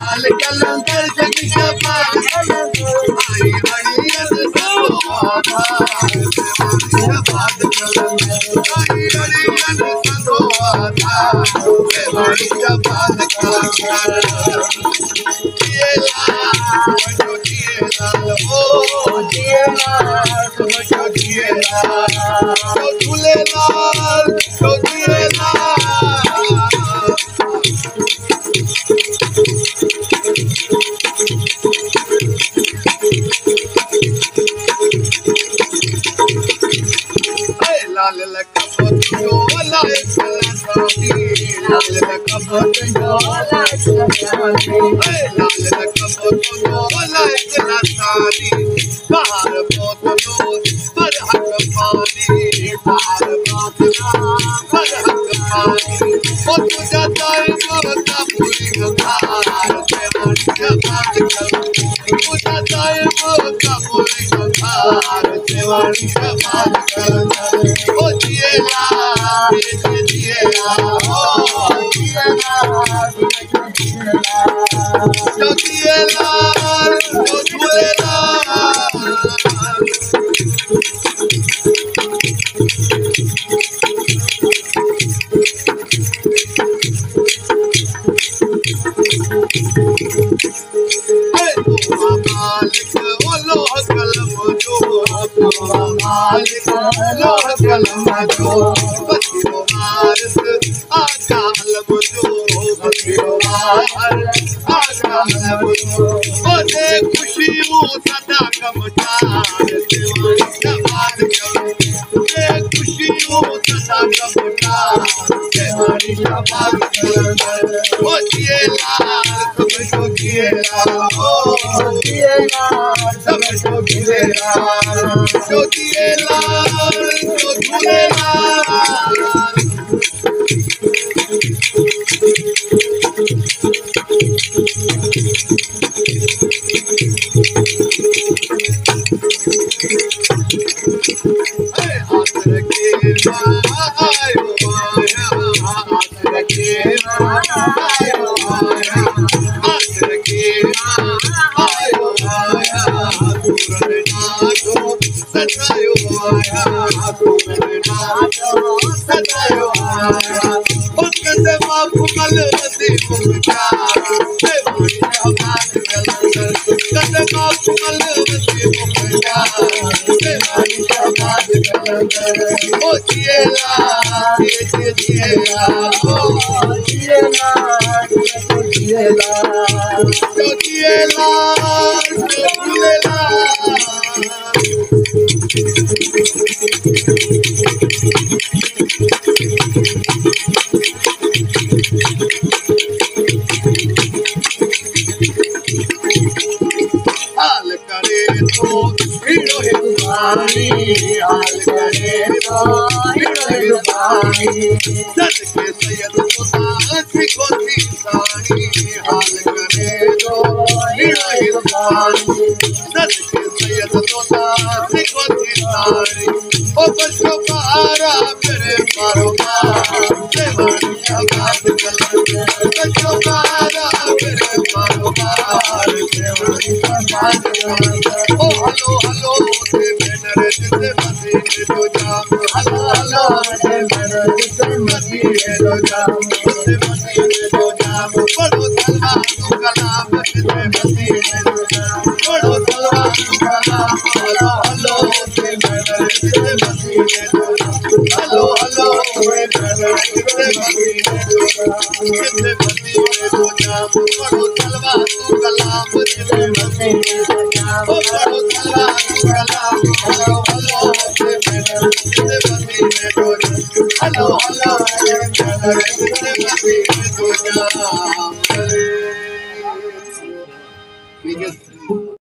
कलंदर जग शबाद आई हरियत सदोवादा शबाद कलंदर आई हरियत सदोवादा देवानी शबाद कलंदर जिएला ओ जिएला समझो जिएला तो झूलेलाल तो जिएला लाल लखपत जो लाए कलासानी लाल लखपत जो लाए कलासानी लाल लखपत जो लाए कलासानी बाहर बोतलो पर हक पानी बाहर बोतलो पर हक पानी ओ तुझा जाए मोता पूरी गंगार से मन जबाद कर तुझा जाए मोता पूरी गंगार से मन जबाद कर ओ जिएला जिएला ओ जिएला जो जिएला जो झूलेला मालिक लोह कलम जो मालिक लोह कलम जो बसिरो वारिस आकाल जो बसिरो वारिस आकाल जो ओने खुशियों सदा कमचार देवानी शबाद करे खुशियों सदा कमचार देवानी शबाद करे ओ जिएला समझो जिएला ओ जिएला समझो जिएला जो जिएला जो झूलेला हाथ रखे आयो आया हाथ रखे आयो आया हाथ रखे आयो आया पूरन नाचो सजायो आया पूरन नाचो सजायो आया कंदे बापू कल से मुक्ता देवानी शबाद कलंदर कंदे बापू कल से मुक्ता देवानी शबाद कलंदर ओ जिएला जिएला ओ जिएला जिएला जो जिएला जो झूलेला हाल करे तो हीरो हिंदुस्तानी हाल करे तो हीरो हिंदुस्तानी सद के सैयद खुदा सिखो इंसानी हाल करे तो हीरो हिंदुस्तानी सद के सैयद खुदा सिखो इंसानी ओ बच्चों पारा मेरे मारो देवानी शबाद कलंदर बच्चों पारा मेरे मारो देवानी शबाद कलंदर ओ हलो हलो ते मेरे जिते मसीह जो जाम हलो हलो ते मेरे जिते मसीह जो जाम ते मसीह जो जाम पढ़ो सलमान तू कलाम जिते मसीह जो जाम पढ़ो सलमान तू कलाम हलो हलो ते मेरे जिते मसीह जो जाम हलो हलो ते मेरे जिते मसीह जो जाम जिते मसीह जो जाम पढ़ो सलमान तू कलाम जिते मसीह जो जाम ओ पढ़ो सलमान तू कलाम हलो हलो ते मेरे जिते मसीह जो जाम हलो हलो ते मेरे जिते मसीह जो जाम